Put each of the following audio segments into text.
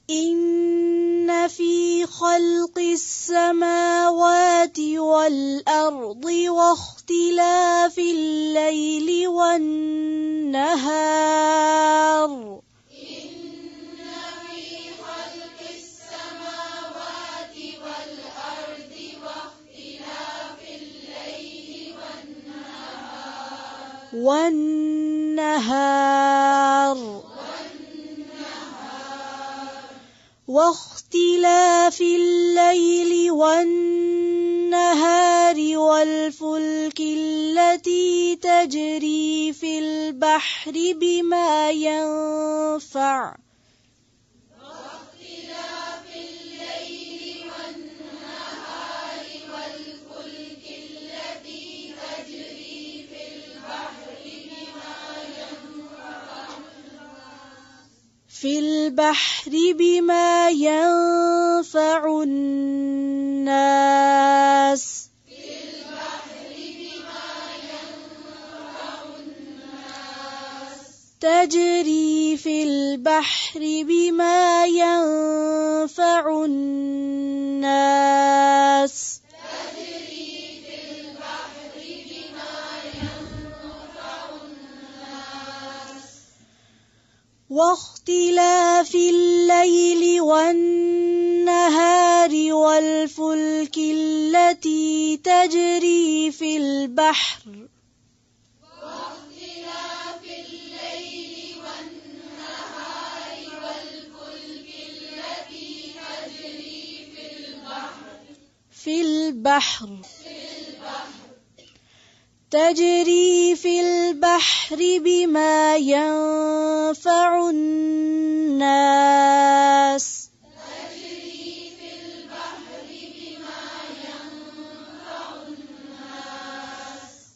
إن في خلق السماوات والأرض واختلاف الليل والنهار واختلاف الليل والنهار والفلك التي تجري في البحر بما ينفع في البحر بما ينفع الناس تجري في البحر بما ينفع الناس واختلاف الليل والنهار والفلك التي تجري في البحر تجري في البحر بما ينفع الناس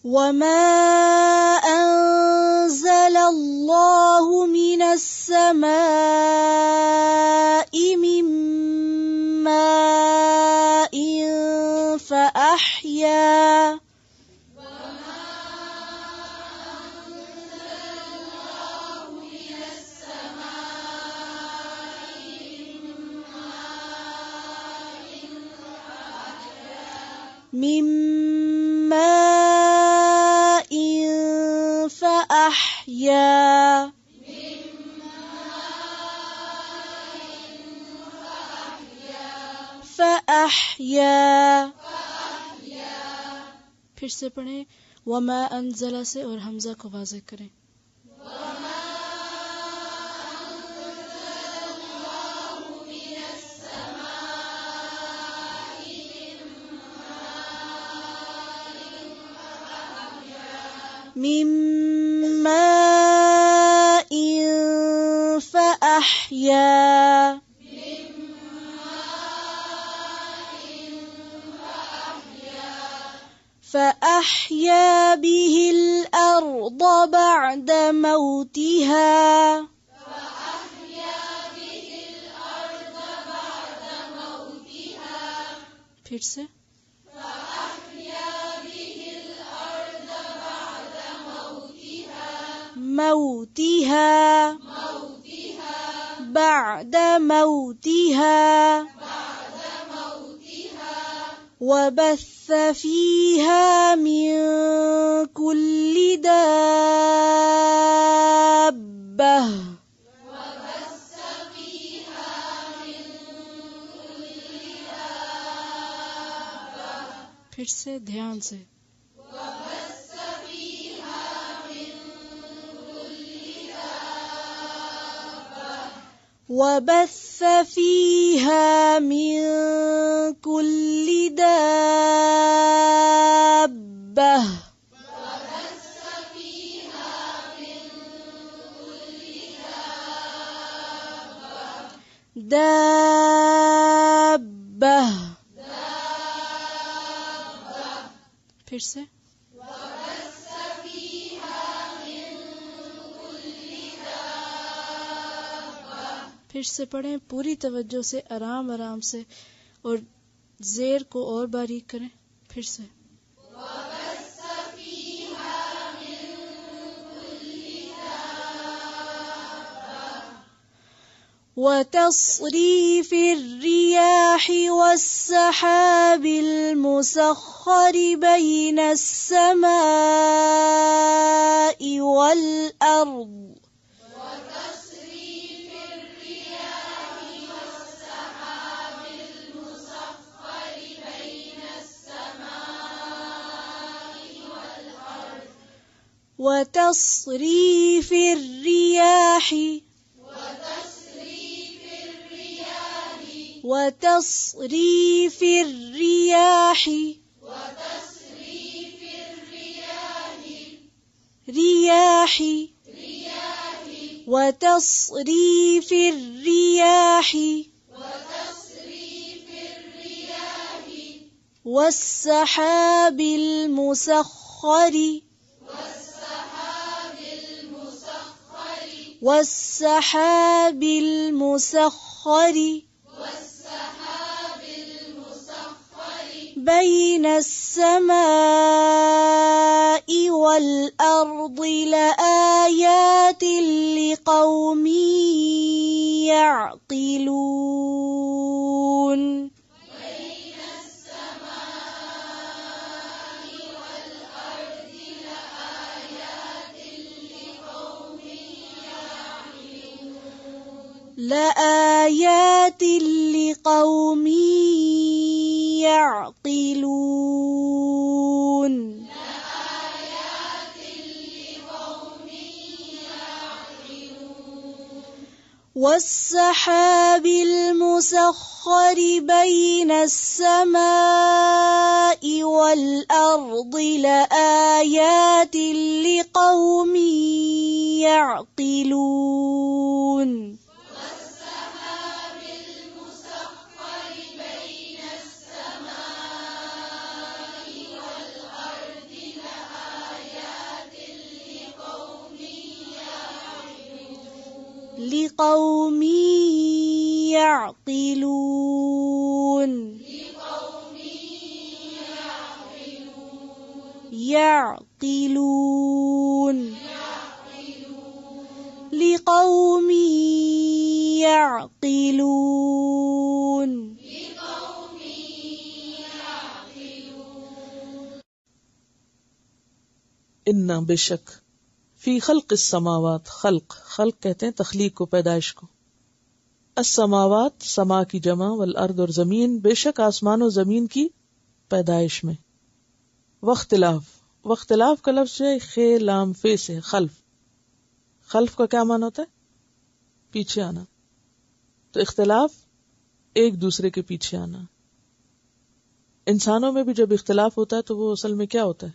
وما أنزل الله من السماء من ماء فأحيا من ماء فأحيا پھر سے پڑھیں وما انزل سے اور حمزہ کو واضح کریں من ماء فأحيا فأحيا به الأرض بعد موتها پھر سے موتها بعد موتها وبث فيها من كل دابة پھر سے دھیان سے وبث فيها من كل دابة پھر سے پھر سے پڑھیں پوری توجہ سے آرام آرام سے اور زیر کو اور باریک کریں پھر سے وتصريف الرياح والسحاب المسخر بين السماء والأرض وتصريف الرياح وتصريف الرياح رياح وتصريف الرياح والسحاب المسخر والسحاب المسخر بين السماء والأرض لآيات لقوم يعقلون. لآيات لقوم يعقلون. والسحاب المسخر بين السماء والأرض لآيات لقوم يعقلون. لقوم يعقلون. يعقلون. لقوم يعقلون. ان بے شک فی خلق السماوات، خلق کہتے ہیں تخلیق کو، پیدائش کو. السماوات سما کی جمع، والارض اور زمین، بے شک آسمان و زمین کی پیدائش میں. واختلاف کا لفظ ہے خے لام فے سے خلف کا کیا معنی ہوتا ہے؟ پیچھے آنا. تو اختلاف ایک دوسرے کے پیچھے آنا. انسانوں میں بھی جب اختلاف ہوتا ہے تو وہ اصل میں کیا ہوتا ہے؟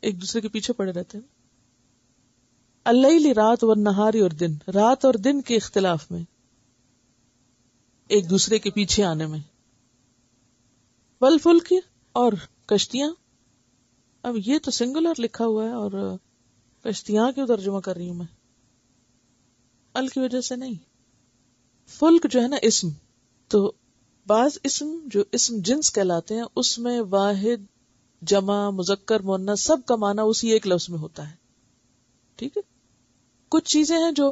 ایک دوسرے کے پیچھے پڑے رہتے ہیں. اللیل رات والنہاری اور دن، رات اور دن کے اختلاف میں، ایک دوسرے کے پیچھے آنے میں. والفلک اور کشتیاں، اب یہ تو سنگولر لکھا ہوا ہے اور کشتیاں کیوں ترجمہ کر رہی ہوں میں؟ ال کی وجہ سے نہیں. فلک جو ہے نا اسم، تو بعض اسم جو اسم جنس کہلاتے ہیں اس میں واحد جمع مذکر مؤنث سب کا معنی اسی ایک لفظ میں ہوتا ہے. ٹھیک ہے، کچھ چیزیں ہیں جو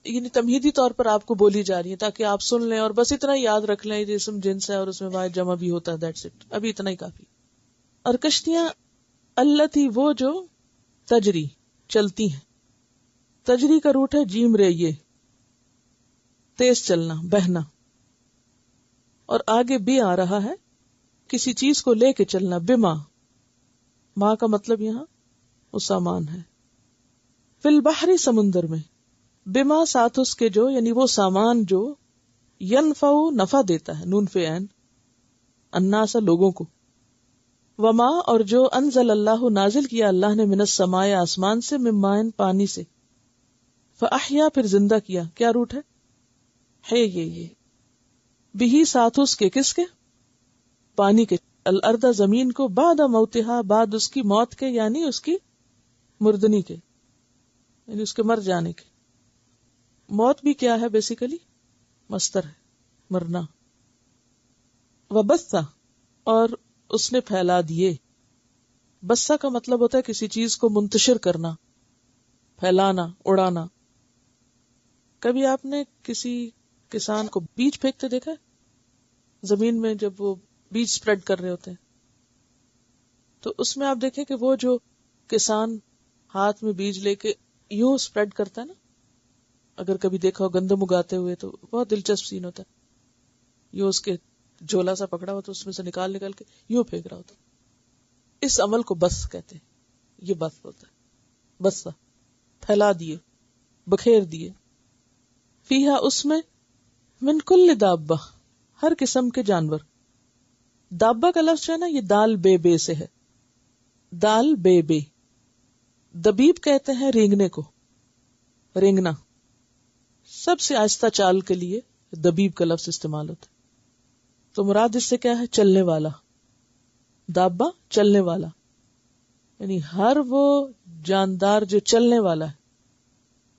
یعنی تمہیدی طور پر آپ کو بولی جا رہی ہیں تاکہ آپ سن لیں اور بس اتنا یاد رکھ لیں یہ اسم جنس ہے اور اس میں واحد جمع بھی ہوتا ہے، دیٹس اٹ، ابھی اتنا ہی کافی. اور کشتیاں التی وہ جو تجری چلتی ہیں، تجری کا روٹ ہے جیم رے، یہ تیز چلنا بہنا، اور آگے بھی آ رہا ہے کسی چیز کو لے کے چلنا. بما، ماں کا مطلب یہاں وہ سامان ہے. فی البحر سمندر میں، بما ساتھ اس کے جو یعنی وہ سامان جو ینفع نفع دیتا ہے، نون فی عین، الناس لوگوں کو. وما اور جو انزل اللہ نازل کیا اللہ نے من السماء آسمان سے، من ماء پانی سے. فاحیا پھر زندہ کیا، کیا روٹ ہے یہ بھی ساتھ اس کے، کس کے؟ پانی کے. الارض زمین کو، بعد موتہا بعد اس کی موت کے، یعنی اس کی مردنی کے، یعنی اس کے مر جانے کے. موت بھی کیا ہے؟ بیسیکلی مصدر ہے، مرنا. وبث اور اس نے پھیلا دیے. بسا کا مطلب ہوتا ہے کسی چیز کو منتشر کرنا، پھیلانا، اڑانا. کبھی آپ نے کسی کسان کو بیج پھینکتے دیکھا ہے؟ زمین میں جب وہ بیج سپریڈ کر رہے ہوتے ہیں تو اس میں آپ دیکھیں کہ وہ جو کسان ہاتھ میں بیج لے کے یوں سپریڈ کرتا ہے نا، اگر کبھی دیکھا ہو گندم اگاتے ہوئے تو بہت دلچسپ سین ہوتا ہے، یوں اس کے جھولا سا پکڑا ہوتا ہے، اس میں سے نکال کے یوں پھینک رہا ہوتا ہے۔ اس عمل کو بس کہتے ہیں، یہ بس ہوتا ہے، بس پھیلا دیے، بکھیر دیے۔ فیہا، اس میں، من کل دابہ، ہر قسم کے جانور۔ دابہ کا لفظ ہے نا، یہ دال بے سے ہے، دال بے۔ دبیب کہتے ہیں رینگنے کو، رینگنا۔ سب سے آہستہ چال کے لیے دبیب کا لفظ استعمال ہوتا ہے۔ تو مراد اس سے کیا ہے؟ چلنے والا۔ دابہ چلنے والا، یعنی ہر وہ جاندار جو چلنے والا ہے۔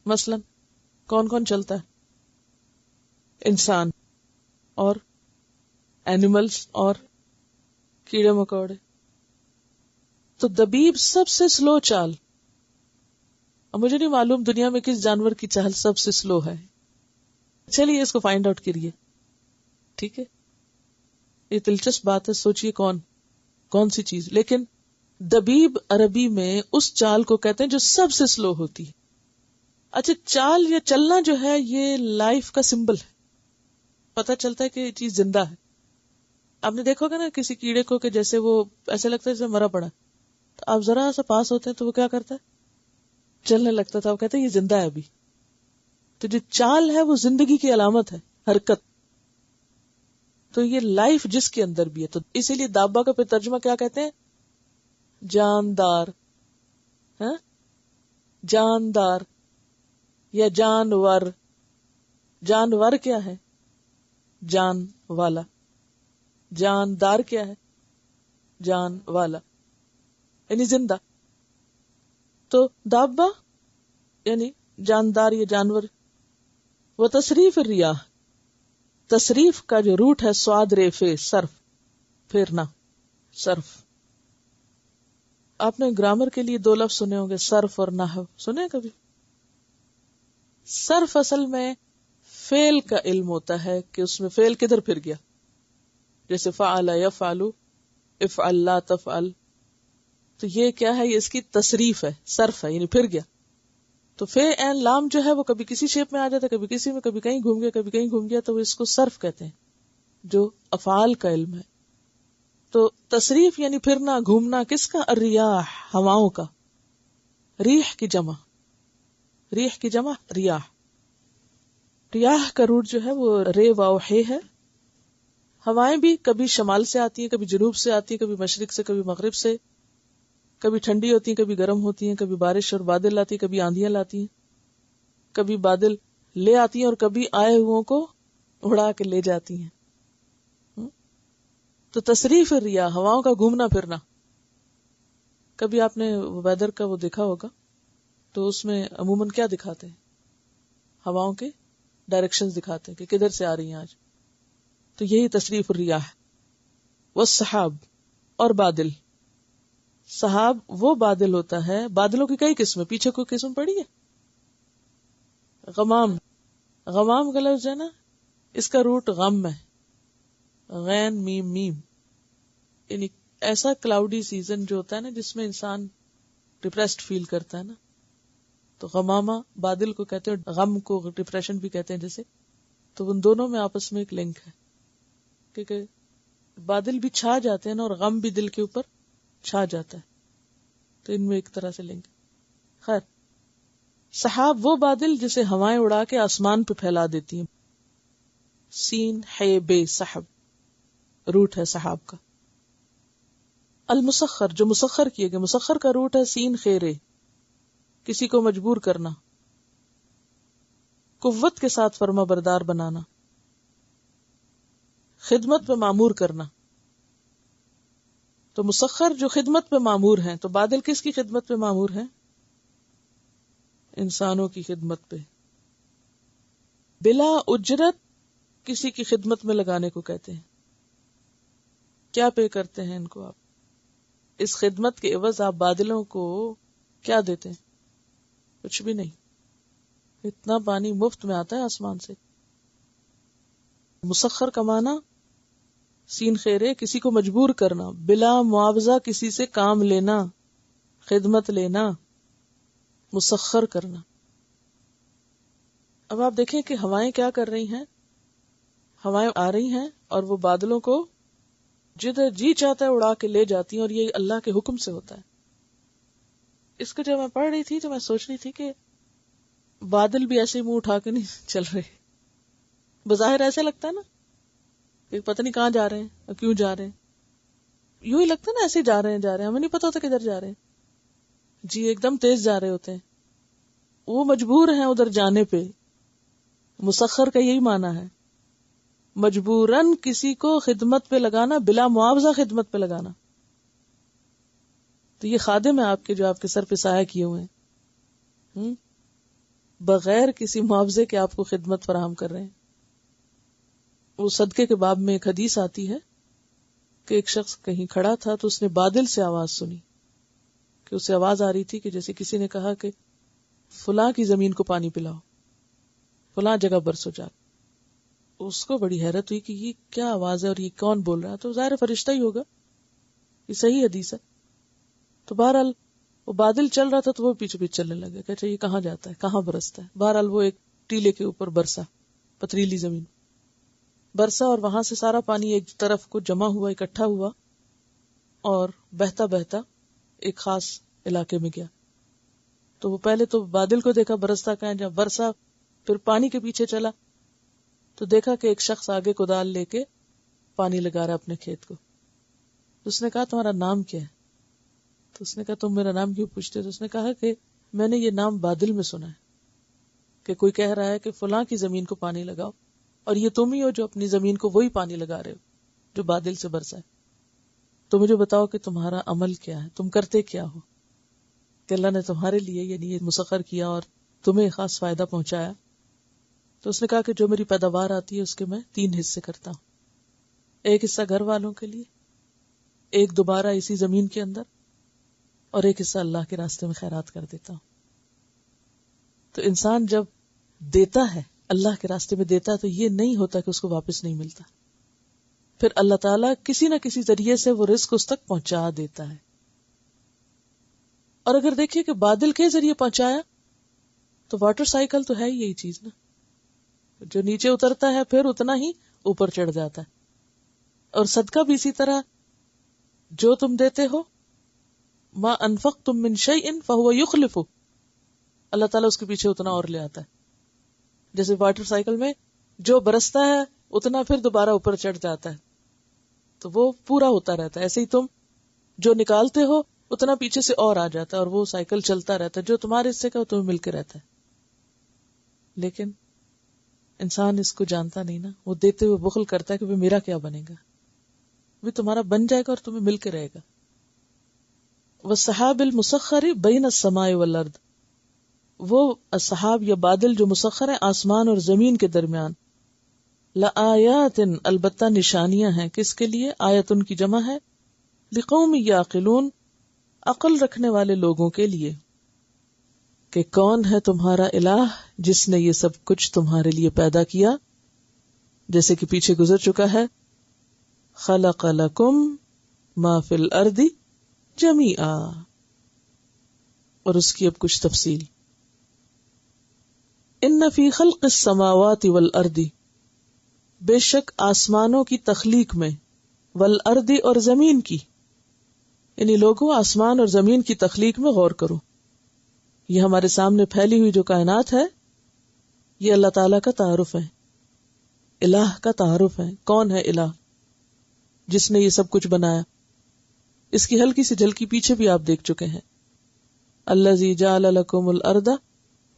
مثلا کون کون چلتا ہے؟ انسان اور اینیملز اور کیڑے مکوڑے۔ تو دبیب سب سے سلو چال، اب مجھے نہیں معلوم دنیا میں کس جانور کی چال سب سے سلو ہے، چلیے اس کو فائنڈ آؤٹ کریے، ٹھیک ہے؟ یہ دلچسپ بات ہے، سوچئے کون سی چیز۔ لیکن دبیب عربی میں اس چال کو کہتے ہیں جو سب سے سلو ہوتی ہے۔ اچھا، چال یا چلنا جو ہے یہ لائف کا سمبل ہے، پتہ چلتا ہے کہ یہ چیز زندہ ہے۔ آپ نے دیکھا ہوگا نا کسی کیڑے کو کہ جیسے وہ ایسے لگتا ہے جیسے مرا پڑا، تو آپ ذرا سا پاس ہوتے ہیں تو وہ کیا کرتا ہے؟ چلنے لگتا تھا، آپ کہتے ہیں یہ زندہ ہے ابھی۔ تو جو چال ہے وہ زندگی کی علامت ہے، حرکت۔ تو یہ لائف جس کے اندر بھی ہے، تو اسی لیے دابا کا پھر ترجمہ کیا کہتے ہیں؟ جاندار، ہاں، جاندار یا جانور۔ جانور کیا ہے؟ جان والا۔ جاندار کیا ہے؟ جان والا، یعنی زندہ۔ تو دابا یعنی جاندار یا جانور۔ وہ تصریف الریاح، تصریف کا جو روٹ ہے سواد ریفے، صرف، پھیرنا، صرف۔ آپ نے گرامر کے لیے 2 لفظ سنے ہوں گے، صرف اور نحو، سنے کبھی؟ صرف اصل میں فعل کا علم ہوتا ہے کہ اس میں فعل کدھر پھر گیا، جیسے فعل یفعل، افعل لا تفعل۔ تو یہ کیا ہے؟ یہ اس کی تصریف ہے، صرف ہے، یعنی پھر گیا۔ تو فے این لام جو ہے وہ کبھی کسی شیپ میں آ جاتا ہے، کبھی کسی میں، کبھی کہیں گھوم گیا، کبھی کہیں گھوم گیا، تو وہ اس کو صرف کہتے ہیں، جو افعال کا علم ہے۔ تو تصریف یعنی پھرنا، گھومنا، کس کا؟ الریاح، ہواؤں کا۔ ریح کی جمع، ریح کی جمع ریاح۔ ریاح کا روٹ جو ہے وہ رے واو ہے۔ ہوائیں بھی کبھی شمال سے آتی ہیں، کبھی جنوب سے آتی ہیں، کبھی مشرق سے، کبھی مغرب سے، کبھی ٹھنڈی ہوتی ہیں، کبھی گرم ہوتی ہیں، کبھی بارش اور بادل لاتی ہیں، کبھی آندیاں لاتی ہیں، کبھی بادل لے آتی ہیں اور کبھی آئے ہوئوں کو اڑا کے لے جاتی ہیں۔ تو تصریف الریاح، ہواؤں کا گھومنا پھرنا۔ کبھی آپ نے ویدر کا وہ دیکھا ہوگا تو اس میں عموماً کیا دکھاتے ہیں؟ ہواؤں کے ڈائریکشنز دکھاتے ہیں کہ کدھر سے آ رہی ہیں آج۔ تو یہی تصریف الریاح۔ والسحاب، اور بادل۔ سحاب وہ بادل ہوتا ہے، بادلوں کی کئی قسمیں، پیچھے کوئی قسم پڑی ہے؟ غمام، غمام کا لفظ ہے نا، اس کا روٹ غم ہے، غین میم میم، یعنی ایسا کلاؤڈی سیزن جو ہوتا ہے نا جس میں انسان ڈپریسڈ فیل کرتا ہے نا، تو غمامہ بادل کو کہتے ہیں، غم کو ڈپریشن بھی کہتے ہیں جیسے۔ تو ان دونوں میں آپس میں ایک لنک ہے، کیونکہ بادل بھی چھا جاتے ہیں نا، اور غم بھی دل کے اوپر چھا جاتا ہے، تو ان میں ایک طرح سے لنک۔ خیر، سحاب وہ بادل جسے ہوائیں اڑا کے آسمان پہ پھیلا دیتی ہیں۔ سین ہے بے، سحب روٹ ہے سحاب کا۔ المسخر، جو مسخر کیے گئے، مسخر کا روٹ ہے سین خیرے، کسی کو مجبور کرنا، قوت کے ساتھ فرما بردار بنانا، خدمت پہ معمور کرنا۔ تو مسخر جو خدمت پہ معمور ہیں، تو بادل کس کی خدمت پہ معمور ہیں؟ انسانوں کی خدمت پہ، بلا اجرت کسی کی خدمت میں لگانے کو کہتے ہیں۔ کیا پے کرتے ہیں ان کو آپ؟ اس خدمت کے عوض آپ بادلوں کو کیا دیتے ہیں؟ کچھ بھی نہیں، اتنا پانی مفت میں آتا ہے آسمان سے. مسخر کا معنی سین خیرے کسی کو مجبور کرنا، بلا معاوضہ کسی سے کام لینا، خدمت لینا، مسخر کرنا. اب آپ دیکھیں کہ ہوائیں کیا کر رہی ہیں. ہوائیں آ رہی ہیں اور وہ بادلوں کو جدھر جی چاہتا ہے اڑا کے لے جاتی ہیں، اور یہ اللہ کے حکم سے ہوتا ہے. اس کو جب میں پڑھ رہی تھی تو میں سوچ رہی تھی کہ بادل بھی ایسے منہ اٹھا کے نہیں چل رہے. بظاہر ایسا لگتا ہے نا کہ پتہ نہیں کہاں جا رہے ہیں اور کیوں جا رہے ہیں. یوں ہی لگتا ہے نا ایسے جا رہے ہیں، ہمیں نہیں پتا ہوتا کدھر جا رہے ہیں. جی ایک دم تیز جا رہے ہوتے ہیں. وہ مجبور ہیں ادھر جانے پہ. مسخر کا یہی معنی ہے، مجبوراً کسی کو خدمت پہ لگانا، بلا معاوضہ خدمت پہ لگانا. تو یہ خادم ہے آپ کے جو آپ کے سر پہ سایہ کیے ہوئے ہیں، بغیر کسی معاوضے کے آپ کو خدمت فراہم کر رہے ہیں. وہ صدقے کے باب میں ایک حدیث آتی ہے کہ ایک شخص کہیں کھڑا تھا تو اس نے بادل سے آواز سنی کہ اسے آواز آ رہی تھی کہ جیسے کسی نے کہا کہ فلاں کی زمین کو پانی پلاؤ، فلاں جگہ برسو جا. اس کو بڑی حیرت ہوئی کہ یہ کیا آواز ہے اور یہ کون بول رہا ہے. تو ظاہر فرشتہ ہی ہوگا، یہ صحیح حدیث ہے. تو بہرحال وہ بادل چل رہا تھا تو وہ پیچھے پیچھے چلنے لگے کہ اچھا یہ کہاں جاتا ہے، کہاں برستا ہے. بہرحال وہ ایک ٹیلے کے اوپر برسا، پتریلی زمین برسا، اور وہاں سے سارا پانی ایک طرف کو جمع ہوا، اکٹھا ہوا اور بہتا بہتا ایک خاص علاقے میں گیا. تو وہ پہلے تو بادل کو دیکھا برستا کہاں، جب برسا پھر پانی کے پیچھے چلا تو دیکھا کہ ایک شخص آگے کدال لے کے پانی لگا رہا اپنے کھیت کو. تو اس نے کہا تمہارا نام کیا ہے؟ تو اس نے کہا تم میرا نام کیوں پوچھتے؟ تو اس نے کہا کہ میں نے یہ نام بادل میں سنا ہے کہ کوئی کہہ رہا ہے کہ فلاں کی زمین کو پانی لگاؤ، اور یہ تم ہی ہو جو اپنی زمین کو وہی پانی لگا رہے ہو جو بادل سے برسا ہے. تو مجھے بتاؤ کہ تمہارا عمل کیا ہے، تم کرتے کیا ہو کہ اللہ نے تمہارے لیے یعنی یہ مسخر کیا اور تمہیں خاص فائدہ پہنچایا. تو اس نے کہا کہ جو میری پیداوار آتی ہے اس کے میں 3 حصے کرتا ہوں. ایک حصہ گھر والوں کے لیے، ایک دوبارہ اسی زمین کے اندر، اور ایک حصہ اللہ کے راستے میں خیرات کر دیتا ہوں. تو انسان جب دیتا ہے، اللہ کے راستے میں دیتا ہے، تو یہ نہیں ہوتا کہ اس کو واپس نہیں ملتا. پھر اللہ تعالیٰ کسی نہ کسی ذریعے سے وہ رزق اس تک پہنچا دیتا ہے. اور اگر دیکھیے کہ بادل کے ذریعے پہنچایا تو واٹر سائیکل تو ہے یہی چیز نا، جو نیچے اترتا ہے پھر اتنا ہی اوپر چڑھ جاتا ہے. اور صدقہ بھی اسی طرح، جو تم دیتے ہو، ما انفقتم من شیء فهو یخلفہ، اللہ تعالیٰ اس کے پیچھے اتنا اور لے آتا ہے. جیسے واٹر سائیکل میں جو برستا ہے اتنا پھر دوبارہ اوپر چڑھ جاتا ہے، تو وہ پورا ہوتا رہتا ہے. ایسے ہی تم جو نکالتے ہو اتنا پیچھے سے اور آ جاتا ہے، اور وہ سائیکل چلتا رہتا ہے. جو تمہارے حصے کا وہ تمہیں مل کے رہتا ہے. لیکن انسان اس کو جانتا نہیں نا، وہ دیتے ہوئے بخل کرتا ہے کہ میرا کیا بنے گا. وہ تمہارا بن جائے گا اور تمہیں مل کے رہے گا. والسحاب المسخر بین السماء والارض، وہ السحاب یا بادل جو مسخر ہیں آسمان اور زمین کے درمیان. لآیات، البتہ نشانیاں ہیں. کس کے لیے؟ آیتن کی جمع ہے لقوم یعقلون، عقل رکھنے والے لوگوں کے لیے. کہ کون ہے تمہارا الہ جس نے یہ سب کچھ تمہارے لیے پیدا کیا، جیسے کہ پیچھے گزر چکا ہے. خلق لکم ما فی الارض جمیعا، اور اس کی اب کچھ تفصیل. ان فی خلق السماوات والارض، بے شک آسمانوں کی تخلیق میں، والارض اور زمین کی، یعنی لوگوں آسمان اور زمین کی تخلیق میں غور کرو. یہ ہمارے سامنے پھیلی ہوئی جو کائنات ہے یہ اللہ تعالیٰ کا تعارف ہے، الہ کا تعارف ہے. کون ہے الہ؟ جس نے یہ سب کچھ بنایا. اس کی ہلکی سی جھلکی پیچھے بھی آپ دیکھ چکے ہیں. الذی جعل لکم الارض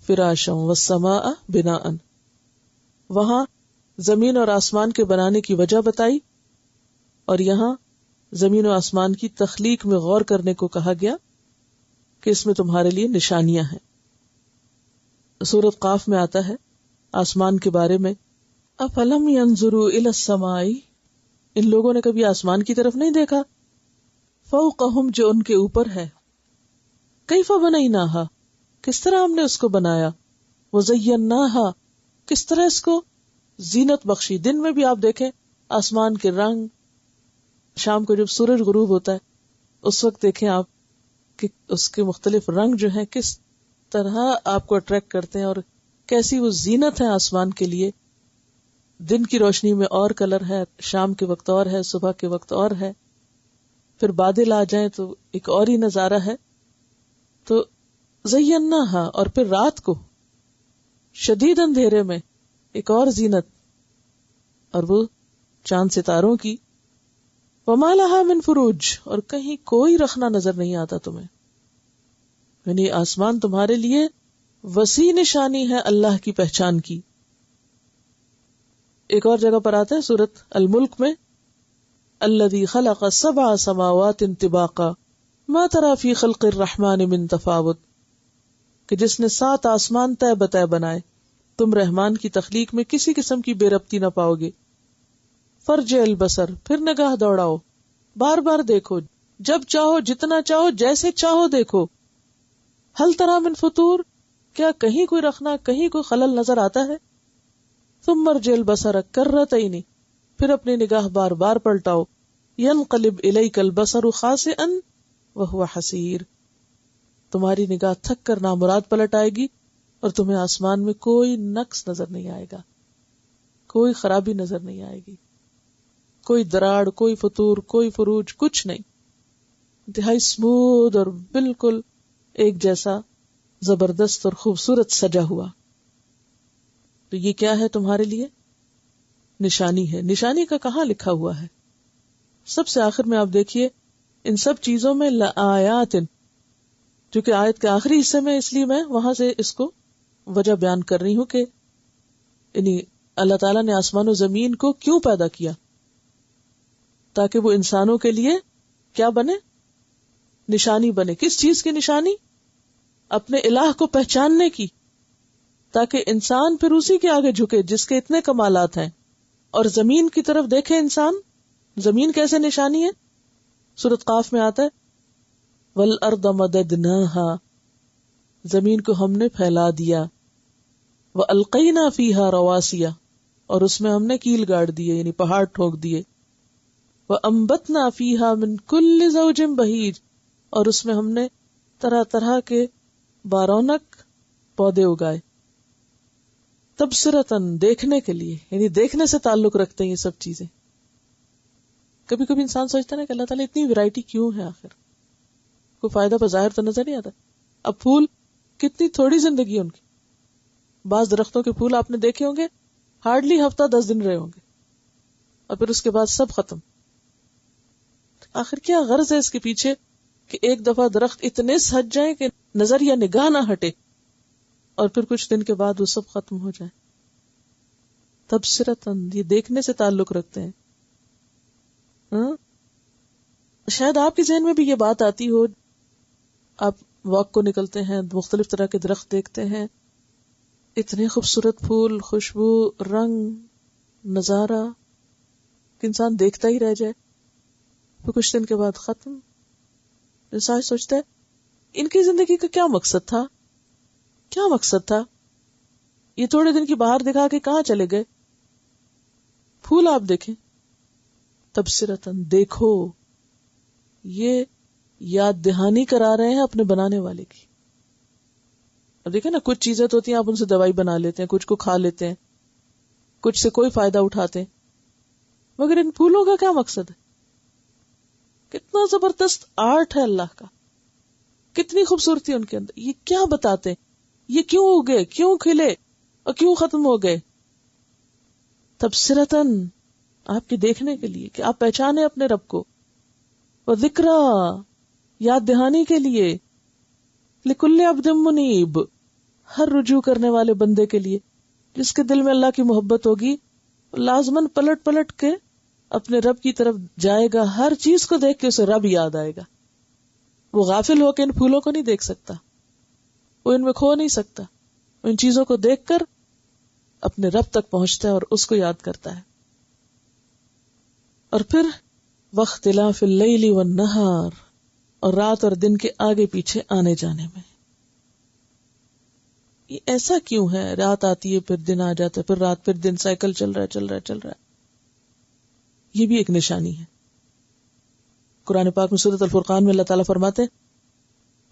فراشا والسماء بناء، وہاں زمین اور آسمان کے بنانے کی وجہ بتائی، اور یہاں زمین و آسمان کی تخلیق میں غور کرنے کو کہا گیا کہ اس میں تمہارے لیے نشانیاں ہیں. سورۃ قاف میں آتا ہے آسمان کے بارے میں، افلم ينظروا الى السماء، ان لوگوں نے کبھی آسمان کی طرف نہیں دیکھا، فوقہم، جو ان کے اوپر ہے، کیف بنیناہا، کس طرح ہم نے اس کو بنایا، وَزَيَّنَّاهَا، کس طرح اس کو زینت بخشی. دن میں بھی آپ دیکھیں آسمان کے رنگ، شام کو جب سورج غروب ہوتا ہے اس وقت دیکھیں آپ کہ اس کے مختلف رنگ جو ہیں کس طرح آپ کو اٹریکٹ کرتے ہیں، اور کیسی وہ زینت ہے آسمان کے لیے. دن کی روشنی میں اور کلر ہے، شام کے وقت اور ہے، صبح کے وقت اور ہے، پھر بادل آ جائیں تو ایک اور ہی نظارہ ہے. تو زیناہا، اور پھر رات کو شدید اندھیرے میں ایک اور زینت، اور وہ چاند ستاروں کی. وما لہا من فروج، اور کہیں کوئی رخنا نظر نہیں آتا تمہیں. یعنی آسمان تمہارے لیے وسیع نشانی ہے اللہ کی پہچان کی. ایک اور جگہ پر آتا ہے سورۃ الملک میں، الذی خلق 7 سماوات طباقا ما تری فی خلق الرحمن من تفاوت، کہ جس نے 7 آسمان طے بطے بنائے، تم رحمان کی تخلیق میں کسی قسم کی بے ربطی نہ پاؤ گے. فرجع البصر، پھر نگاہ دوڑاؤ، بار بار دیکھو، جب چاہو جتنا چاہو جیسے چاہو دیکھو. ہل تری من فطور، کیا کہیں کوئی رخنا، کہیں کوئی خلل نظر آتا ہے؟ ثم ارجع البصر کرتین، پھر اپنی نگاہ بار بار پلٹاؤ. ینقلب الیک البصر خاسئا وہو حسیر، تمہاری نگاہ تھک کر نامراد پلٹ آئے گی اور تمہیں آسمان میں کوئی نقص نظر نہیں آئے گا، کوئی خرابی نظر نہیں آئے گی، کوئی دراڑ، کوئی فطور، کوئی فروج، کچھ نہیں. انتہائی اسموتھ اور بالکل ایک جیسا زبردست اور خوبصورت سجا ہوا. تو یہ کیا ہے تمہارے لیے؟ نشانی ہے. نشانی کا کہاں لکھا ہوا ہے؟ سب سے آخر میں آپ دیکھیے ان سب چیزوں میں لآیات، چونکہ آیت کے آخری حصے میں، اس لیے میں وہاں سے اس کو وجہ بیان کر رہی ہوں کہ یعنی اللہ تعالیٰ نے آسمان و زمین کو کیوں پیدا کیا، تاکہ وہ انسانوں کے لیے کیا بنے؟ نشانی بنے. کس چیز کی نشانی؟ اپنے الہ کو پہچاننے کی، تاکہ انسان پھر اسی کے آگے جھکے جس کے اتنے کمالات ہیں. اور زمین کی طرف دیکھے انسان، زمین کیسے نشانی ہے؟ سورۃ قاف میں آتا ہے وَالْأَرْضَ مَدَدْنَاهَا، زمین کو ہم نے پھیلا دیا. وَأَلْقَيْنَا فِيهَا رَوَاسِيَ، اور اس میں ہم نے کیل گاڑ دیے یعنی پہاڑ ٹھوک دیے. وَأَنبَتْنَا فِيهَا مِن كُلِّ زَوْجٍ بَهِيجٍ، اور اس میں ہم نے طرح طرح کے بارونق پودے اگائے. تبصرتاً، دیکھنے کے لیے، یعنی دیکھنے سے تعلق رکھتے ہیں یہ سب چیزیں. کبھی کبھی انسان سوچتا ہے کہ اللہ تعالیٰ اتنی ویرائٹی کیوں ہے، آخر کوئی فائدہ بظاہر تو نظر نہیں آتا. اب پھول کتنی تھوڑی زندگی ان کی، بعض درختوں کے پھول آپ نے دیکھے ہوں گے ہارڈلی ہفتہ 10 دن رہے ہوں گے اور پھر اس کے بعد سب ختم. آخر کیا غرض ہے اس کے پیچھے کہ ایک دفعہ درخت اتنے سج جائیں کہ نظر یا نگاہ نہ ہٹے اور پھر کچھ دن کے بعد وہ سب ختم ہو جائے. تبصرتاً، یہ دیکھنے سے تعلق رکھتے ہیں. شاید آپ کے ذہن میں بھی یہ بات آتی ہو، آپ واک کو نکلتے ہیں، مختلف طرح کے درخت دیکھتے ہیں، اتنے خوبصورت پھول، خوشبو، رنگ، نظارہ کہ انسان دیکھتا ہی رہ جائے، پھر کچھ دن کے بعد ختم. انسان سوچتا ہے ان کی زندگی کا کیا مقصد تھا، کیا مقصد تھا؟ یہ تھوڑے دن کی باہر دکھا کے کہاں چلے گئے؟ پھول آپ دیکھیں، تبصرتاً، دیکھو، یہ یاد دہانی کرا رہے ہیں اپنے بنانے والے کی. اب دیکھیں نا، کچھ چیزیں تو ہوتی ہیں آپ ان سے دوائی بنا لیتے ہیں، کچھ کو کھا لیتے ہیں، کچھ سے کوئی فائدہ اٹھاتے ہیں، مگر ان پھولوں کا کیا مقصد ہے؟ کتنا زبردست آرٹ ہے اللہ کا، کتنی خوبصورتی ان کے اندر. یہ کیا بتاتے ہیں؟ یہ کیوں اگے، کیوں کھلے اور کیوں ختم ہو گئے؟ تبصرتاً، آپ کے دیکھنے کے لیے کہ آپ پہچانے اپنے رب کو، اور ذکرا، یاد دہانی کے لیے، لکل عبد منیب، ہر رجوع کرنے والے بندے کے لیے جس کے دل میں اللہ کی محبت ہوگی لازماً پلٹ پلٹ کے اپنے رب کی طرف جائے گا. ہر چیز کو دیکھ کے اسے رب یاد آئے گا. وہ غافل ہو کے ان پھولوں کو نہیں دیکھ سکتا، وہ ان میں کھو نہیں سکتا، ان چیزوں کو دیکھ کر اپنے رب تک پہنچتا ہے اور اس کو یاد کرتا ہے. اور پھر واختلاف اللیل والنہار، اور رات اور دن کے آگے پیچھے آنے جانے میں. یہ ایسا کیوں ہے؟ رات آتی ہے پھر دن آ جاتا ہے، پھر رات پھر دن، سائیکل چل رہا ہے. یہ بھی ایک نشانی ہے. قرآن پاک میں سورۃ الفرقان میں اللہ تعالیٰ فرماتے ہیں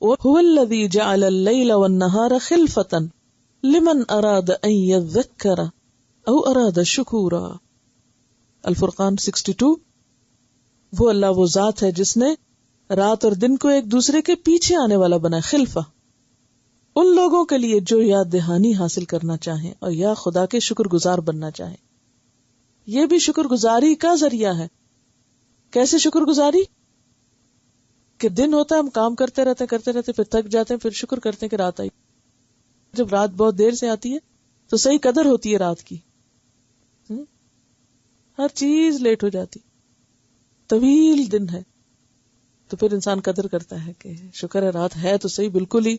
وَهُوَ الَّذِي جَعَلَ اللَّيْلَ وَالنَّهَارَ خِلْفَةً لِمَنْ أَرَادَ أَن يَذَّكَّرَ أَوْ أَرَادَ شُكُورًا. الفرقان 62. وہ اللہ وہ ذات ہے جس نے رات اور دن کو ایک دوسرے کے پیچھے آنے والا بنایا، خلفہ، ان لوگوں کے لیے جو یا دہانی حاصل کرنا چاہیں اور یا خدا کے شکر گزار بننا چاہیں. یہ بھی شکر گزاری کا ذریعہ ہے. کیسے شکر گزاری؟ کہ دن ہوتا ہے ہم کام کرتے رہتے پھر تھک جاتے ہیں، پھر شکر کرتے ہیں کہ رات آئی. جب رات بہت دیر سے آتی ہے تو صحیح قدر ہوتی ہے رات کی، ہر چیز لیٹ ہو جاتی، طویل دن ہے تو پھر انسان قدر کرتا ہے کہ شکر ہے رات ہے تو صحیح، بالکل ہی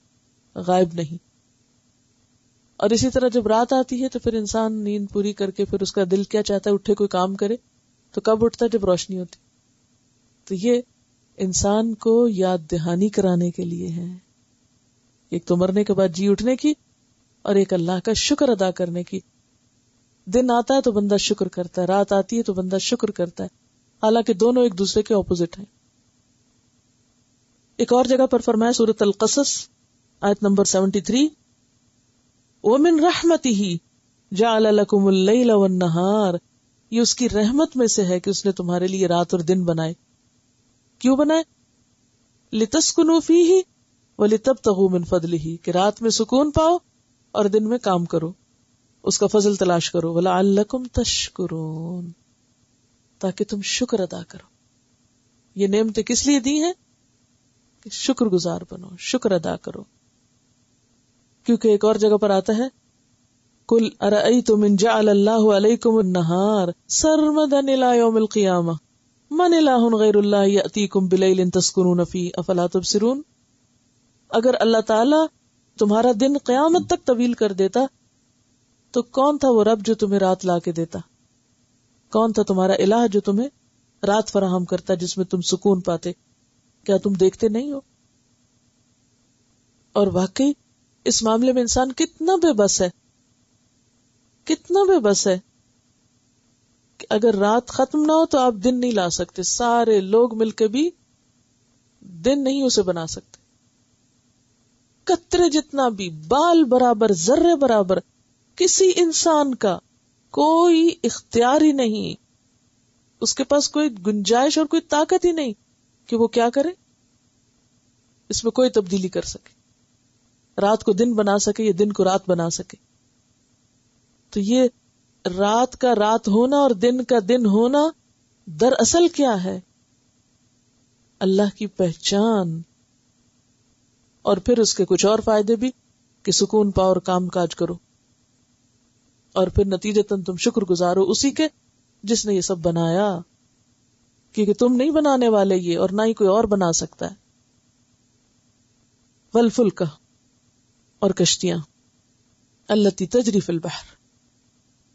غائب نہیں. اور اسی طرح جب رات آتی ہے تو پھر انسان نیند پوری کر کے پھر اس کا دل کیا چاہتا ہے اٹھے کوئی کام کرے، تو کب اٹھتا ہے؟ جب روشنی ہوتی. تو یہ انسان کو یاد دہانی کرانے کے لیے ہے، ایک تو مرنے کے بعد جی اٹھنے کی، اور ایک اللہ کا شکر ادا کرنے کی. دن آتا ہے تو بندہ شکر کرتا ہے، رات آتی ہے تو بندہ شکر کرتا ہے، حالانکہ دونوں ایک دوسرے کے اپوزٹ ہیں. ایک اور جگہ پر فرمایا سورۃ القصص آیت نمبر 73 وَمِن رَحْمَتِهِ جَعَلَ لَكُمُ اللَّيْلَ وَالنَّهَارَ. یہ اس کی رحمت میں سے ہے کہ اس نے تمہارے لیے رات اور دن بنائے. کیوں بنائے؟ لِتَسْكُنُوا فِيهِ وَلِتَبْتَغُوا مِن فَضْلِهِ، کہ رات میں سکون پاؤ اور دن میں کام کرو، اس کا فضل تلاش کرو. وَلَعَلَّكُمْ تَشْكُرُونَ، تاکہ تم شکر ادا کرو. یہ نعمتیں کس لیے دی ہیں؟ کہ شکر گزار بنو، شکر ادا کرو. کیونکہ ایک اور جگہ پر آتا ہے قُلْ أَرَأَيْتُمْ إِنْ جَعَلَ اللَّهُ عَلَيْكُمُ النَّهَارَ سَرْمَدًا إِلَى يَوْمِ الْقِيَامَةِ مَنْ إِلَٰهٌ غَيْرُ اللَّهِ يَأْتِيكُمْ بِلَيْلٍ تَسْكُنُونَ فِيهِ أَفَلَا تُبْصِرُونَ. اگر اللہ تعالیٰ تمہارا دن قیامت تک طویل کر دیتا تو کون تھا وہ رب جو تمہیں رات لا کے دیتا؟ کون تھا تمہارا الہ جو تمہیں رات فراہم کرتا جس میں تم سکون پاتے؟ کیا تم دیکھتے نہیں ہو؟ اور واقعی اس معاملے میں انسان کتنا بے بس ہے، کتنا بے بس ہے کہ اگر رات ختم نہ ہو تو آپ دن نہیں لا سکتے. سارے لوگ مل کے بھی دن نہیں اسے بنا سکتے. قطرے جتنا بھی، بال برابر، ذرے برابر کسی انسان کا کوئی اختیار ہی نہیں، اس کے پاس کوئی گنجائش اور کوئی طاقت ہی نہیں کہ وہ کیا کرے، اس میں کوئی تبدیلی کر سکے، رات کو دن بنا سکے یا دن کو رات بنا سکے. تو یہ رات کا رات ہونا اور دن کا دن ہونا دراصل کیا ہے؟ اللہ کی پہچان، اور پھر اس کے کچھ اور فائدے بھی کہ سکون پاؤ اور کام کاج کرو، اور پھر نتیجتاً تم شکر گزارو اسی کے جس نے یہ سب بنایا، کیونکہ تم نہیں بنانے والے یہ، اور نہ ہی کوئی اور بنا سکتا ہے. والفلک، اور کشتیاں، التی تجری فی البحر،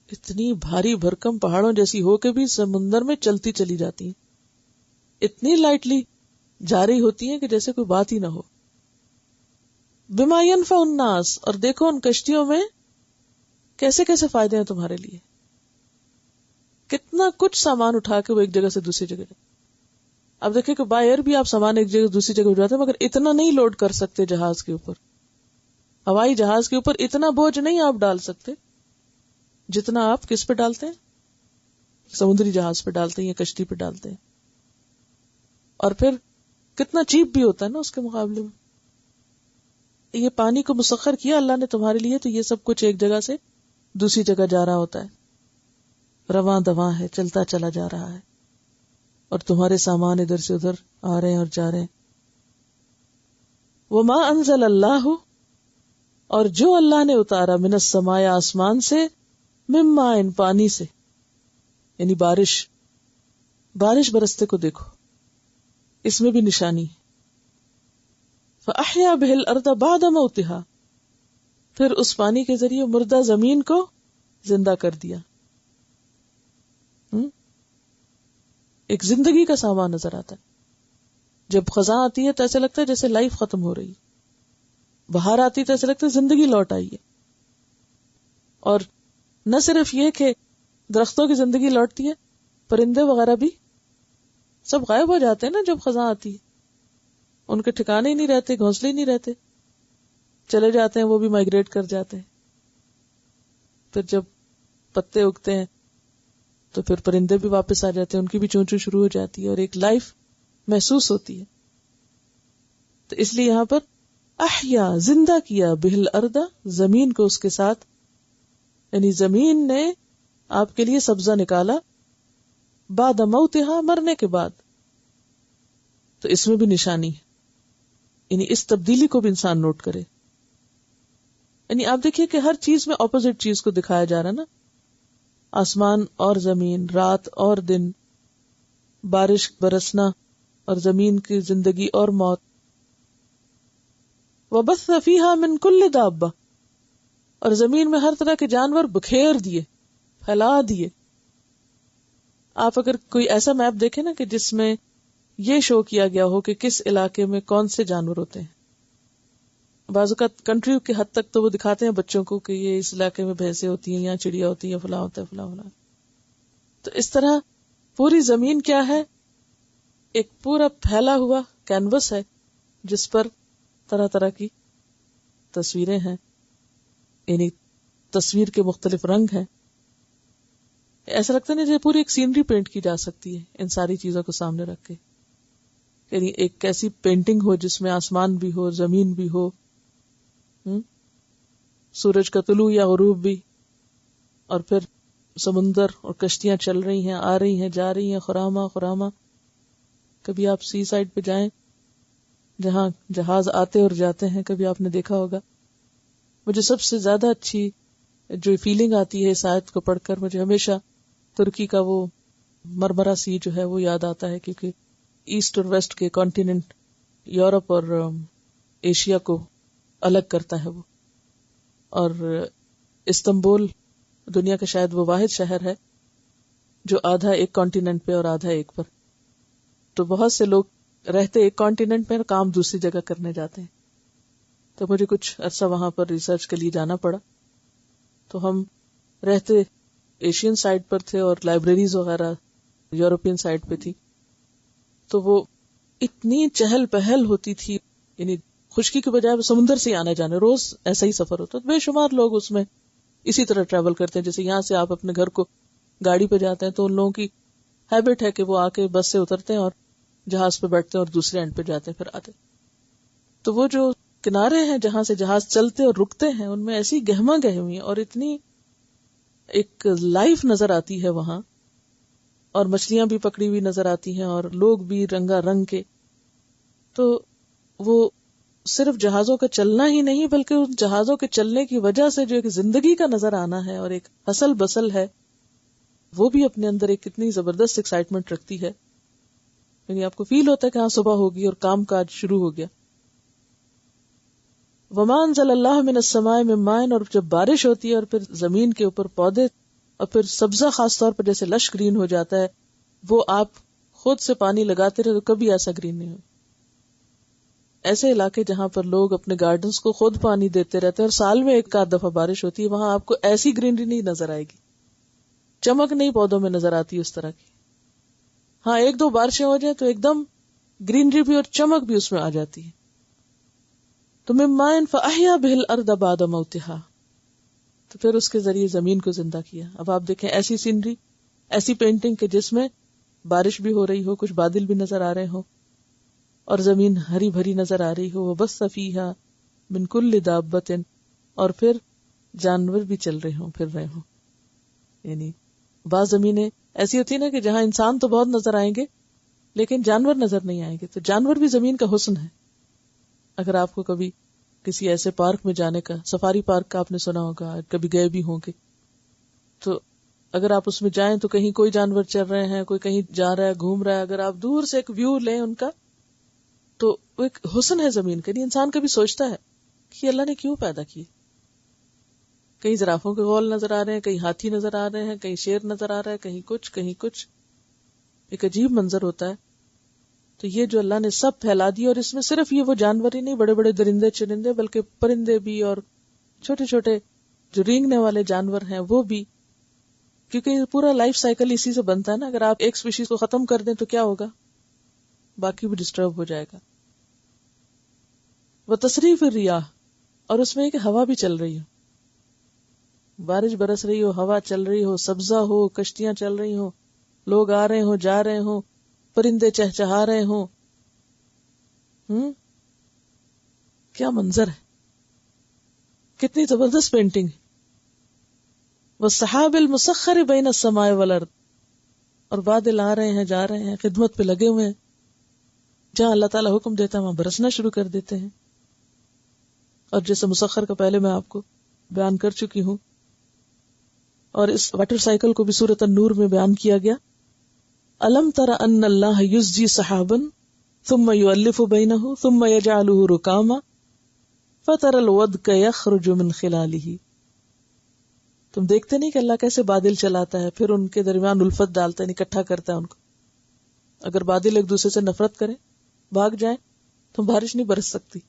اتنی بھاری بھرکم پہاڑوں جیسی ہو کے بھی سمندر میں چلتی چلی جاتی ہیں، اتنی لائٹلی جاری ہوتی ہیں کہ جیسے کوئی بات ہی نہ ہو. بما ينفع الناس، اور دیکھو ان کشتیوں میں کیسے کیسے فائدے ہیں تمہارے لیے، کتنا کچھ سامان اٹھا کے وہ ایک جگہ سے دوسری جگہ جاتے. اب دیکھیں کہ بائی ایئر بھی آپ سامان ایک جگہ سے دوسری جگہ اٹھاتے ہیں، مگر اتنا نہیں لوڈ کر سکتے جہاز کے اوپر، ہوائی جہاز کے اوپر اتنا بوجھ نہیں آپ ڈال سکتے جتنا آپ کس پہ ڈالتے ہیں، سمندری جہاز پہ ڈالتے ہیں یا کشتی پہ ڈالتے ہیں. اور پھر کتنا چیپ بھی ہوتا ہے نا اس کے مقابلے میں. یہ پانی کو مسخر کیا اللہ نے تمہارے لیے، تو یہ سب کچھ ایک جگہ سے دوسری جگہ جا رہا ہوتا ہے، رواں دواں ہے، چلتا چلا جا رہا ہے، اور تمہارے سامان ادھر سے ادھر آ رہے ہیں اور جا رہے ہیں. وما انزل اللہ، اور جو اللہ نے اتارا، من السماء، آسمان سے، من ماء، پانی سے، یعنی بارش برستے کو دیکھو، اس میں بھی نشانی. فَأَحْيَا بِهِ الْأَرْضَ بَعْدَ مَوْتِهَا، پھر اس پانی کے ذریعے مردہ زمین کو زندہ کر دیا. ایک زندگی کا سامان نظر آتا ہے. جب خزاں آتی ہے تو ایسے لگتا ہے جیسے لائف ختم ہو رہی، بہار آتی ہے تو ایسے لگتا ہے زندگی لوٹ آئی ہے. اور نہ صرف یہ کہ درختوں کی زندگی لوٹتی ہے، پرندے وغیرہ بھی سب غائب ہو جاتے ہیں نا جب خزاں آتی ہے، ان کے ٹھکانے ہی نہیں رہتے، گھونسلے ہی نہیں رہتے، چلے جاتے ہیں، وہ بھی مائگریٹ کر جاتے ہیں. پھر جب پتے اگتے ہیں تو پھر پرندے بھی واپس آ جاتے ہیں، ان کی بھی چونچو شروع ہو جاتی ہے اور ایک لائف محسوس ہوتی ہے. تو اس لیے یہاں پر احیا، زندہ کیا، بہل اردا، زمین کو اس کے ساتھ، یعنی زمین نے آپ کے لیے سبزہ نکالا، بعد موتہا، مرنے کے بعد. تو اس میں بھی نشانی ہے، یعنی اس تبدیلی کو بھی انسان نوٹ کرے. یعنی آپ دیکھیے کہ ہر چیز میں اپوزٹ چیز کو دکھایا جا رہا نا، آسمان اور زمین، رات اور دن، بارش برسنا اور زمین کی زندگی اور موت. وَبَثَّ فِيهَا مِن كُلِّ دَابَّةٍ، اور زمین میں ہر طرح کے جانور بکھیر دیے، پھیلا دیے. آپ اگر کوئی ایسا میپ دیکھیں نا کہ جس میں یہ شو کیا گیا ہو کہ کس علاقے میں کون سے جانور ہوتے ہیں، بعض اوقات کنٹری کی حد تک تو وہ دکھاتے ہیں بچوں کو کہ یہ اس علاقے میں بھینسیں ہوتی ہیں، یہاں چڑیا ہوتی ہیں، فلاں ہوتا ہے، فلاں فلاں. تو اس طرح پوری زمین کیا ہے، ایک پورا پھیلا ہوا کینوس ہے جس پر طرح طرح کی تصویریں ہیں، یعنی تصویر کے مختلف رنگ ہیں. ایسا لگتا ہے نا پوری ایک سینری پینٹ کی جا سکتی ہے ان ساری چیزوں کو سامنے رکھ کے، یعنی ایک ایسی پینٹنگ ہو جس میں آسمان بھی ہو، زمین بھی ہو، سورج کا طلوع یا غروب بھی، اور پھر سمندر اور کشتیاں چل رہی ہیں، آ رہی ہیں، جا رہی ہیں، خراما خراما. کبھی آپ سی سائڈ پہ جائیں جہاں جہاز آتے اور جاتے ہیں، کبھی آپ نے دیکھا ہوگا. مجھے سب سے زیادہ اچھی جو فیلنگ آتی ہے اس آیت کو پڑھ کر، مجھے ہمیشہ ترکی کا وہ مرمرا سی جو ہے وہ یاد آتا ہے، کیونکہ ایسٹ اور ویسٹ کے کانٹیننٹ یورپ اور ایشیا کو الگ کرتا ہے وہ. اور استنبول دنیا کا شاید وہ واحد شہر ہے جو آدھا ایک کانٹیننٹ پہ اور آدھا ایک پر. تو بہت سے لوگ رہتے ایک کانٹیننٹ پہ اور کام دوسری جگہ کرنے جاتے ہیں. تو مجھے کچھ عرصہ وہاں پر ریسرچ کے لیے جانا پڑا. تو ہم رہتے ایشین سائڈ پر تھے اور لائبریریز وغیرہ یورپین سائڈ پہ تھی. تو وہ اتنی چہل پہل ہوتی تھی، یعنی خشکی کے بجائے سمندر سے آنے جانے، روز ایسا ہی سفر ہوتا. بے شمار لوگ اس میں اسی طرح ٹریول کرتے ہیں. جیسے یہاں سے آپ اپنے گھر کو گاڑی پہ جاتے ہیں تو ان لوگوں کی ہیبٹ ہے کہ وہ آ کے بس سے اترتے ہیں اور جہاز پہ بیٹھتے ہیں اور دوسرے اینڈ پہ جاتے ہیں پھر آتے. تو وہ جو کنارے ہیں جہاں سے جہاز چلتے اور رکتے ہیں، ان میں ایسی گہما گہمی اور اتنی ایک لائف نظر آتی ہے وہاں، اور مچھلیاں بھی پکڑی ہوئی نظر آتی ہیں اور لوگ بھی رنگا رنگ کے. تو وہ صرف جہازوں کا چلنا ہی نہیں بلکہ ان جہازوں کے چلنے کی وجہ سے جو ایک زندگی کا نظر آنا ہے اور ایک ہسل بسل ہے، وہ بھی اپنے اندر ایک کتنی زبردست ایکسائٹمنٹ رکھتی ہے. یعنی آپ کو فیل ہوتا ہے کہ ہاں صبح ہوگی اور کام کاج شروع ہو گیا. وما انزل اللہ من السماء من ماء، اور جب بارش ہوتی ہے اور پھر زمین کے اوپر پودے اور پھر سبزہ خاص طور پر جیسے لش گرین ہو جاتا ہے، وہ آپ خود سے پانی لگاتے رہے تو کبھی ایسا گرین نہیں ہو. ایسے علاقے جہاں پر لوگ اپنے گارڈنز کو خود پانی دیتے رہتے ہیں اور سال میں ایک آدھ دفعہ بارش ہوتی ہے، وہاں آپ کو ایسی گرینری نہیں نظر آئے گی، چمک نہیں پودوں میں نظر آتی اس طرح کی. ہاں ایک دو بارشیں ہو جائیں تو ایک دم گرینری بھی اور چمک بھی اس میں آ جاتی ہے. تو من ماء فاحیا به الارض بعد موتها، تو پھر اس کے ذریعے زمین کو زندہ کیا. اب آپ دیکھیں ایسی سینری، ایسی پینٹنگ کہ جس میں بارش بھی ہو رہی ہو، کچھ بادل بھی نظر آ رہے ہو اور زمین ہری بھری نظر آ رہی ہو. وبث فیہا من کل دابۃ، اور پھر جانور بھی چل رہے ہوں، پھر رہے ہوں. یعنی بعض زمینیں ایسی ہوتی ہیں نا کہ جہاں انسان تو بہت نظر آئیں گے لیکن جانور نظر نہیں آئیں گے. تو جانور بھی زمین کا حسن ہے. اگر آپ کو کبھی کسی ایسے پارک میں جانے کا، سفاری پارک کا آپ نے سنا ہوگا، کبھی گئے بھی ہوں گے، تو اگر آپ اس میں جائیں تو کہیں کوئی جانور چل رہے ہیں، کوئی کہیں جا رہا ہے، گھوم رہا ہے. اگر آپ دور سے ایک ویو لیں ان کا تو وہ ایک حسن ہے زمین کا. انسان کبھی سوچتا ہے کہ اللہ نے کیوں پیدا کی. کہیں زرافوں کے غول نظر آ رہے ہیں، کہیں ہاتھی نظر آ رہے ہیں، کہیں شیر نظر آ رہا ہے، کہیں کچھ کہیں کچھ. ایک عجیب منظر ہوتا ہے. تو یہ جو اللہ نے سب پھیلا دیا، اور اس میں صرف یہ وہ جانور ہی نہیں، بڑے بڑے درندے چرندے، بلکہ پرندے بھی اور چھوٹے چھوٹے جو رینگنے والے جانور ہیں وہ بھی، کیونکہ یہ پورا لائف سائیکل اسی سے بنتا ہے نا. اگر آپ ایک اسپیشیز کو ختم کر دیں تو کیا ہوگا؟ باقی بھی ڈسٹرب ہو جائے گا. وہ تصریف الریاح، اور اس میں ایک ہوا بھی چل رہی ہو، بارش برس رہی ہو، ہوا چل رہی ہو، سبزہ ہو، کشتیاں چل رہی ہو، لوگ آ رہے ہوں جا رہے ہوں، پرندے چہچہا رہے ہوں. کیا منظر ہے، کتنی زبردست پینٹنگ. والسحاب المسخر بین السماء والارض، اور بادل آ رہے ہیں جا رہے ہیں، خدمت پہ لگے ہوئے ہیں. جہاں اللہ تعالیٰ حکم دیتا ہے وہاں برسنا شروع کر دیتے ہیں. اور جیسے مسخر کا پہلے میں آپ کو بیان کر چکی ہوں، اور اس واٹر سائیکل کو بھی سورۃ النور میں بیان کیا گیا. الم تر ان اللہ یزجی سحابا ثم یؤلف بینہ ثم یجعلہ رکاما فتر الودق یخرج من خلالہ. تم دیکھتے نہیں کہ اللہ کیسے بادل چلاتا ہے، پھر ان کے درمیان الفت ڈالتا ہے، اکٹھا کرتا ہے ان کو. اگر بادل ایک دوسرے سے نفرت کریں، بھاگ جائیں، تو بارش نہیں برس سکتی.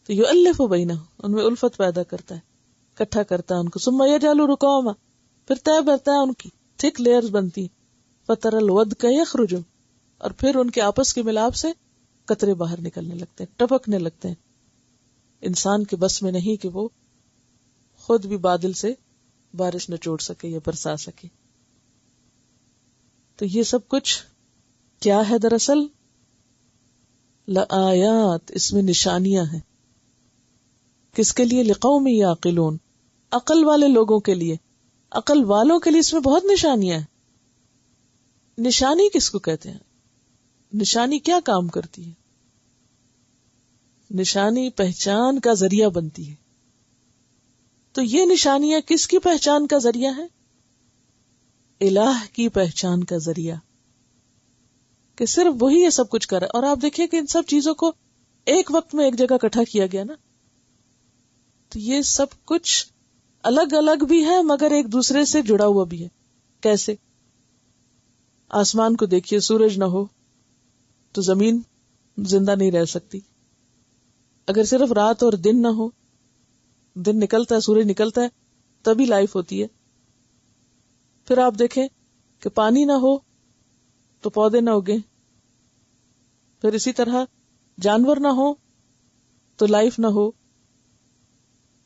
تو یؤلف بینہ، ان میں الفت پیدا کرتا ہے، اکٹھا کرتا ہے ان کو. ثم یجعل رکاما، پھر طے برتا ہے ان کی تھک لیئرز بنتی ہیں. فتر الودق یخرج، اور پھر ان کے آپس کے ملاپ سے قطرے باہر نکلنے لگتے ہیں، ٹپکنے لگتے ہیں. انسان کے بس میں نہیں کہ وہ خود بھی بادل سے بارش نچوڑ سکے یا برسا سکے. تو یہ سب کچھ کیا ہے؟ دراصل لآیات، اس میں نشانیاں ہیں. کس کے لیے؟ لقوم یعقلون، عقل والے لوگوں کے لیے. عقل والوں کے لیے اس میں بہت نشانیاں ہیں. نشانی کس کو کہتے ہیں؟ نشانی کیا کام کرتی ہے؟ نشانی پہچان کا ذریعہ بنتی ہے. تو یہ نشانیاں کس کی پہچان کا ذریعہ ہے؟ الہ کی پہچان کا ذریعہ، کہ صرف وہی یہ سب کچھ کر رہا ہے. اور آپ دیکھیں کہ ان سب چیزوں کو ایک وقت میں ایک جگہ اکٹھا کیا گیا نا. تو یہ سب کچھ الگ الگ بھی ہے مگر ایک دوسرے سے جڑا ہوا بھی ہے. کیسے؟ آسمان کو دیکھیے، سورج نہ ہو تو زمین زندہ نہیں رہ سکتی. اگر صرف رات اور دن نہ ہو، دن نکلتا ہے، سورج نکلتا ہے، تبھی لائف ہوتی ہے. پھر آپ دیکھیں کہ پانی نہ ہو تو پودے نہ اگیں. پھر اسی طرح جانور نہ ہو تو لائف نہ ہو.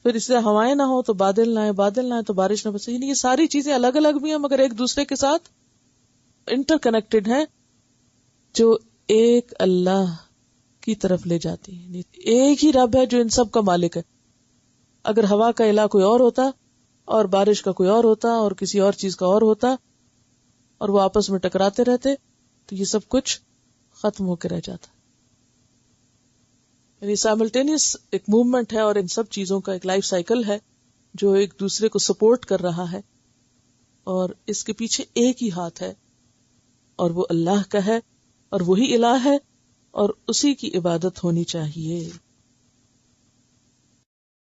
پھر اس سے ہوائیں نہ ہو تو بادل نہ آئے، بادل نہ آئے تو بارش نہ برسے. یعنی یہ ساری چیزیں الگ الگ بھی ہیں مگر ایک دوسرے کے ساتھ انٹر کنیکٹڈ ہیں، جو ایک اللہ کی طرف لے جاتی ہیں. ایک ہی رب ہے جو ان سب کا مالک ہے. اگر ہوا کا الہ کوئی اور ہوتا اور بارش کا کوئی اور ہوتا اور کسی اور چیز کا اور ہوتا اور وہ آپس میں ٹکراتے رہتے تو یہ سب کچھ ختم ہو کے رہ جاتا. یعنی سائملٹینیس ایک موومنٹ ہے اور ان سب چیزوں کا ایک لائف سائیکل ہے جو ایک دوسرے کو سپورٹ کر رہا ہے، اور اس کے پیچھے ایک ہی ہاتھ ہے اور وہ اللہ کا ہے، اور وہی الہ ہے اور اسی کی عبادت ہونی چاہیے.